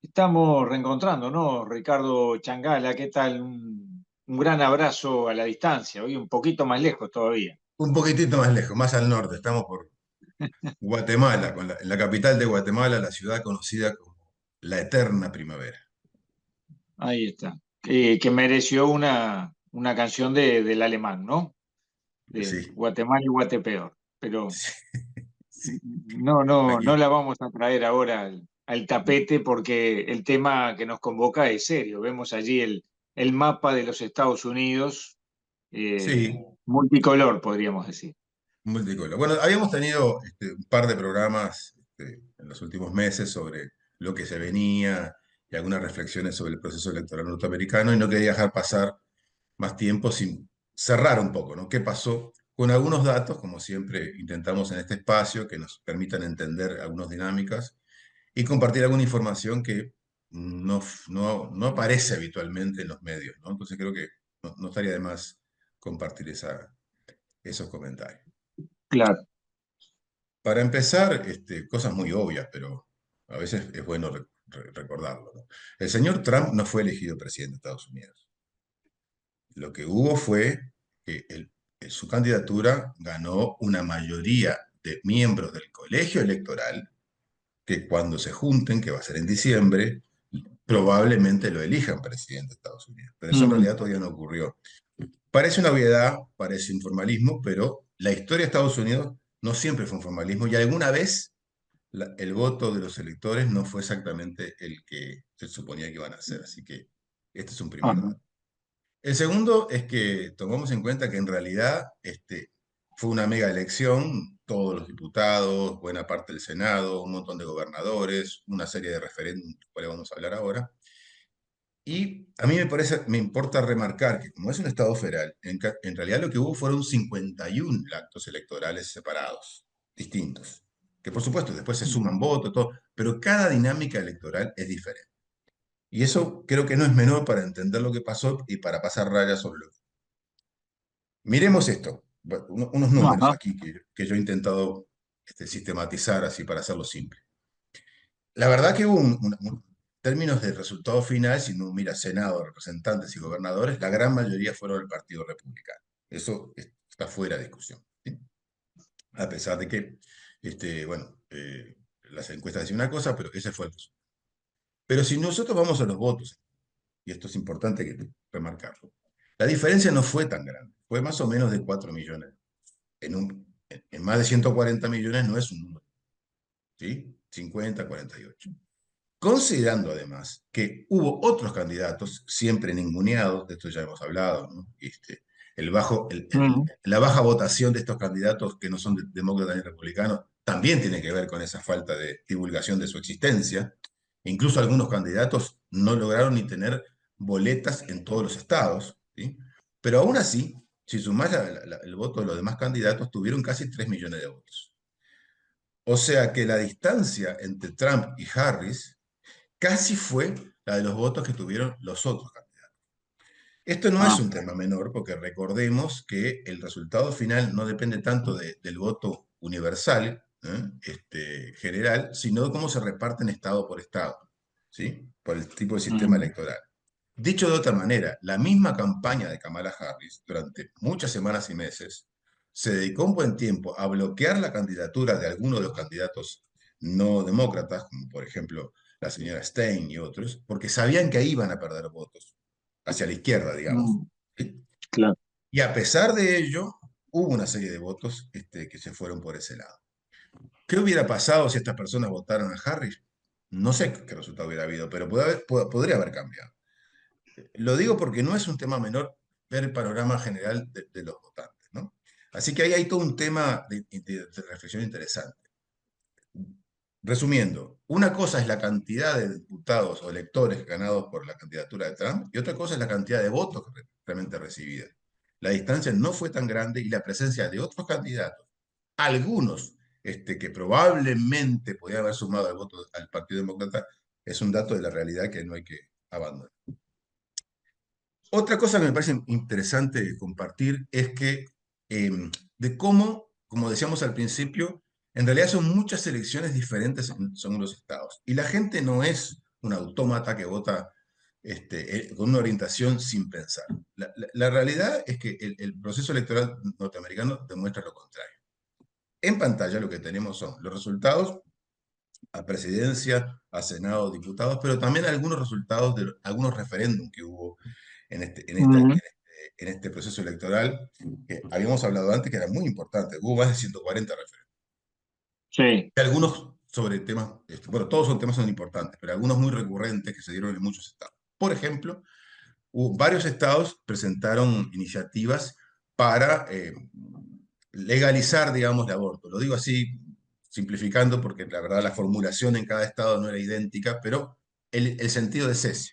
Estamos reencontrando, ¿no? Ricardo Changala, ¿qué tal? Un gran abrazo a la distancia, hoy un poquito más lejos todavía. Un poquitito más lejos, más al norte. Estamos por Guatemala, en la capital de Guatemala, la ciudad conocida como la Eterna Primavera. Ahí está. Que mereció una canción del alemán, ¿no? De Sí, Guatemala y Guatepeor. Pero sí, sí. no Aquí. la vamos a traer ahora al tapete porque el tema que nos convoca es serio. Vemos allí el mapa de los Estados Unidos, Sí, multicolor, podríamos decir. multicolor. Bueno, habíamos tenido un par de programas en los últimos meses sobre lo que se venía y algunas reflexiones sobre el proceso electoral norteamericano y no quería dejar pasar más tiempo sin cerrar un poco, ¿no? ¿Qué pasó? Con algunos datos, como siempre intentamos en este espacio, que nos permitan entender algunas dinámicas y compartir alguna información que no aparece habitualmente en los medios, ¿no? Entonces creo que no estaría de más compartir esos comentarios. Claro. Para empezar, cosas muy obvias, pero a veces es bueno recordarlo, ¿no? El señor Trump no fue elegido presidente de Estados Unidos. Lo que hubo fue que su candidatura ganó una mayoría de miembros del colegio electoral que cuando se junten, que va a ser en diciembre, probablemente lo elijan presidente de Estados Unidos. Pero eso en Mm. realidad todavía no ocurrió. Parece una obviedad, parece un formalismo, pero la historia de Estados Unidos no siempre fue un formalismo y alguna vez el voto de los electores no fue exactamente el que se suponía que iban a hacer. Así que este es un primer Ajá. dato. El segundo es que tomamos en cuenta que en realidad fue una mega elección, todos los diputados, buena parte del Senado, un montón de gobernadores, una serie de referéndums, de los cuales vamos a hablar ahora. Y a mí me importa remarcar que como es un Estado federal, en realidad lo que hubo fueron 51 actos electorales separados, distintos, que por supuesto después se suman votos, todo, pero cada dinámica electoral es diferente. Y eso creo que no es menor para entender lo que pasó y para pasar rayas sobre lo que... Miremos esto, bueno, unos números Ajá. aquí que yo he intentado sistematizar así para hacerlo simple. La verdad que hubo términos de resultado final, si uno mira Senado, representantes y gobernadores, la gran mayoría fueron del Partido Republicano. Eso está fuera de discusión, ¿sí? A pesar de que, bueno, las encuestas decían una cosa, pero ese fue el resultado. Pero si nosotros vamos a los votos, y esto es importante remarcarlo, la diferencia no fue tan grande, fue más o menos de 4 millones. En más de 140 millones no es un número, ¿sí? 50, 48. Considerando además que hubo otros candidatos, siempre ninguneados, de esto ya hemos hablado, ¿no? Mm. La baja votación de estos candidatos que no son demócratas ni republicanos también tiene que ver con esa falta de divulgación de su existencia. Incluso algunos candidatos no lograron ni tener boletas en todos los estados, ¿sí? Pero aún así, si sumás el voto de los demás candidatos, tuvieron casi 3 millones de votos. O sea que la distancia entre Trump y Harris casi fue la de los votos que tuvieron los otros candidatos. Esto no es Ah. un tema menor porque recordemos que el resultado final no depende tanto del voto universal, general, sino de cómo se reparten estado por estado, ¿sí? Por el tipo de sistema Mm. electoral. Dicho de otra manera, la misma campaña de Kamala Harris durante muchas semanas y meses se dedicó un buen tiempo a bloquear la candidatura de algunos de los candidatos no demócratas, como por ejemplo la señora Stein y otros, porque sabían que ahí iban a perder votos, hacia la izquierda, digamos. Mm. ¿Sí? Claro. Y a pesar de ello, hubo una serie de votos que se fueron por ese lado. ¿Qué hubiera pasado si estas personas votaran a Harris? No sé qué resultado hubiera habido, pero podría haber cambiado. Lo digo porque no es un tema menor ver el panorama general de los votantes, ¿no? Así que ahí hay todo un tema de reflexión interesante. Resumiendo, una cosa es la cantidad de diputados o electores ganados por la candidatura de Trump y otra cosa es la cantidad de votos realmente recibidas. La distancia no fue tan grande y la presencia de otros candidatos, algunos que probablemente podían haber sumado al voto al Partido Demócrata, es un dato de la realidad que no hay que abandonar. Otra cosa que me parece interesante compartir es que eh, de cómo, como decíamos al principio, en realidad son muchas elecciones diferentes según los estados. Y la gente no es un autómata que vota con una orientación sin pensar. La realidad es que el proceso electoral norteamericano demuestra lo contrario. En pantalla lo que tenemos son los resultados a presidencia, a Senado, diputados, pero también algunos resultados de algunos referéndums que hubo Ujú. en este proceso electoral, que habíamos hablado antes que era muy importante. Hubo más de 140 referéndums. Sí, Y algunos sobre temas, bueno, todos son temas son importantes, pero algunos muy recurrentes que se dieron en muchos estados. Por ejemplo, varios estados presentaron iniciativas para legalizar, digamos, el aborto. Lo digo así, simplificando, porque la verdad la formulación en cada estado no era idéntica, pero el sentido es ese,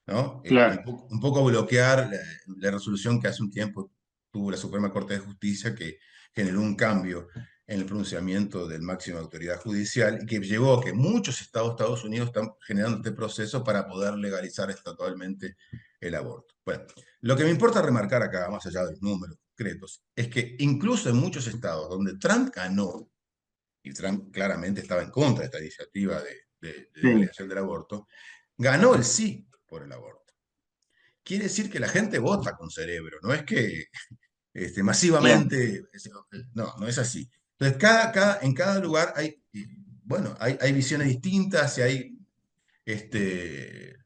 ¿no? claro, Un poco bloquear la resolución que hace un tiempo tuvo la Suprema Corte de Justicia, que generó un cambio en el pronunciamiento del máxima autoridad judicial y que llevó a que muchos estados de Estados Unidos están generando este proceso para poder legalizar estatalmente el aborto. Bueno, lo que me importa remarcar acá, más allá de los números concretos, es que incluso en muchos estados donde Trump ganó, y Trump claramente estaba en contra de esta iniciativa de sí, legalización del aborto, ganó el sí por el aborto. Quiere decir que la gente vota con cerebro, no es que claro. masivamente, no, no es así. Entonces, en cada lugar hay, bueno, hay visiones distintas y hay este,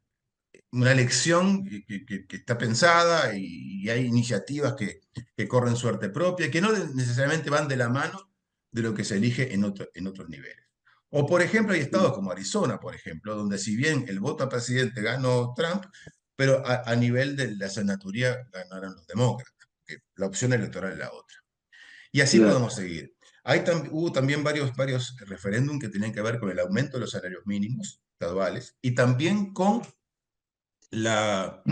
una elección que está pensada y hay iniciativas que corren suerte propia y que no necesariamente van de la mano de lo que se elige en otros niveles. O, por ejemplo, hay estados como Arizona, por ejemplo, donde si bien el voto a presidente ganó Trump, pero a nivel de la senaturía ganaron los demócratas, que la opción electoral es la otra. Y así Claro. podemos seguir. Hubo también varios referéndums que tenían que ver con el aumento de los salarios mínimos estaduales y también con la,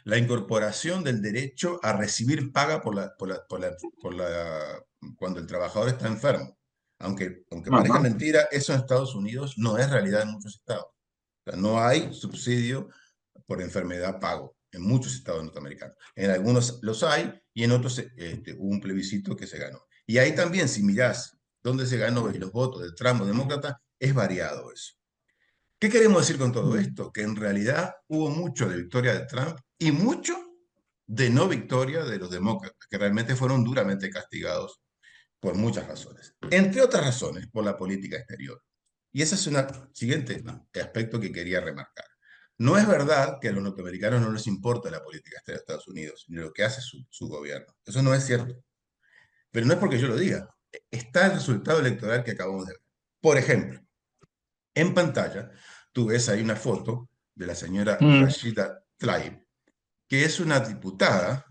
la incorporación del derecho a recibir paga cuando el trabajador está enfermo. Aunque parezca Ajá. mentira, eso en Estados Unidos no es realidad en muchos estados. O sea, no hay subsidio por enfermedad pago en muchos estados norteamericanos. En algunos los hay y en otros hubo un plebiscito que se ganó. Y ahí también, si mirás dónde se ganó y los votos del tramo demócrata, es variado eso. ¿Qué queremos decir con todo esto? Que en realidad hubo mucho de victoria de Trump y mucho de no victoria de los demócratas, que realmente fueron duramente castigados por muchas razones. Entre otras razones, por la política exterior. Y ese es un siguiente aspecto que quería remarcar. No es verdad que a los norteamericanos no les importa la política exterior de Estados Unidos, ni lo que hace su gobierno. Eso no es cierto. Pero no es porque yo lo diga. Está el resultado electoral que acabamos de ver. Por ejemplo, en pantalla, tú ves ahí una foto de la señora Mm, Rashida Tlaib, que es una diputada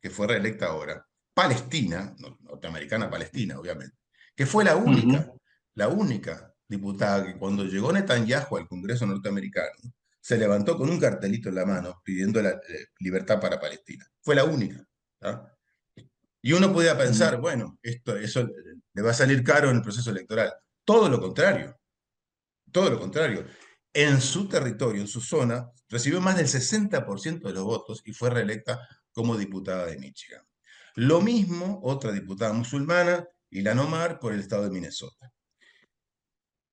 que fue reelecta ahora, palestina, norteamericana palestina, obviamente, que fue ujú. la única diputada que cuando llegó Netanyahu al Congreso norteamericano, se levantó con un cartelito en la mano pidiendo la libertad para Palestina. Fue la única. ¿Ah? Y uno podía pensar, bueno, eso le va a salir caro en el proceso electoral. Todo lo contrario. Todo lo contrario. En su territorio, en su zona, recibió más del 60% de los votos y fue reelecta como diputada de Michigan. Lo mismo otra diputada musulmana, Ilhan Omar, por el estado de Minnesota.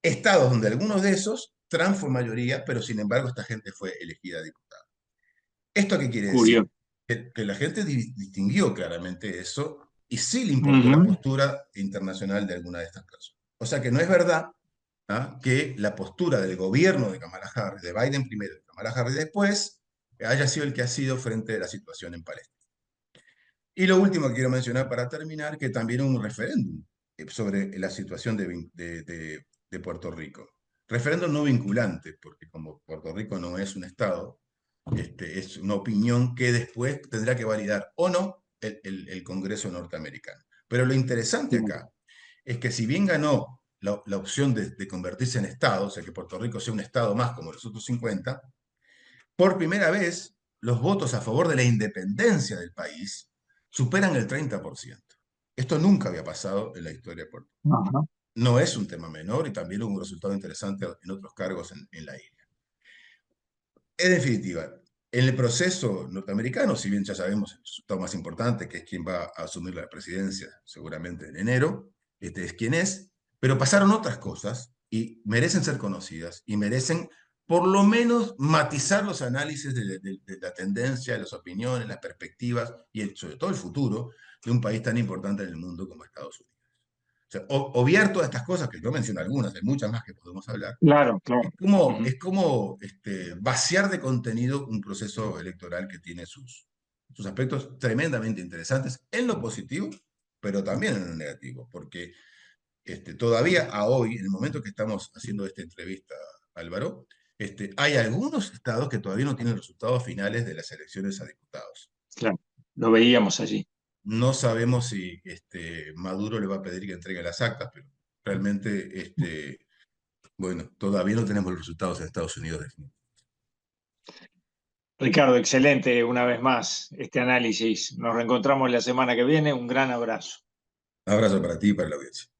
Estados donde algunos de esos, Trump fue mayoría, pero sin embargo esta gente fue elegida diputada. ¿Esto qué quiere decir? Curioso. Que la gente distinguió claramente eso y sí le importó la Ujú. postura internacional de alguna de estas personas. O sea que no es verdad, ¿ah?, que la postura del gobierno de Kamala Harris, de Biden primero y de Kamala Harris después, haya sido el que ha sido frente a la situación en Palestina. Y lo último que quiero mencionar para terminar, que también hubo un referéndum sobre la situación de Puerto Rico. Referéndum no vinculante, porque como Puerto Rico no es un Estado, es una opinión que después tendrá que validar o no el Congreso norteamericano. Pero lo interesante acá es que si bien ganó la opción de convertirse en Estado, o sea, que Puerto Rico sea un Estado más como los otros 50, por primera vez los votos a favor de la independencia del país superan el 30%. Esto nunca había pasado en la historia de Puerto Rico. Ajá. No es un tema menor y también hubo un resultado interesante en otros cargos en la isla. En definitiva, en el proceso norteamericano, si bien ya sabemos el resultado más importante, que es quien va a asumir la presidencia seguramente en enero, este es quien es, pero pasaron otras cosas y merecen ser conocidas y merecen por lo menos matizar los análisis de la tendencia, de las opiniones, las perspectivas y sobre todo el futuro de un país tan importante en el mundo como Estados Unidos. O sea, obviar todas estas cosas, que yo menciono algunas, hay muchas más que podemos hablar, Claro, claro. es como vaciar de contenido un proceso electoral que tiene sus aspectos tremendamente interesantes en lo positivo, pero también en lo negativo, porque todavía a hoy, en el momento que estamos haciendo esta entrevista, Álvaro, hay algunos estados que todavía no tienen resultados finales de las elecciones a diputados. Claro, lo veíamos allí. No sabemos si Maduro le va a pedir que entregue las actas, pero realmente, bueno, todavía no tenemos los resultados en Estados Unidos definitivos. Ricardo, excelente una vez más este análisis. Nos reencontramos la semana que viene. Un gran abrazo. Un abrazo para ti y para la audiencia.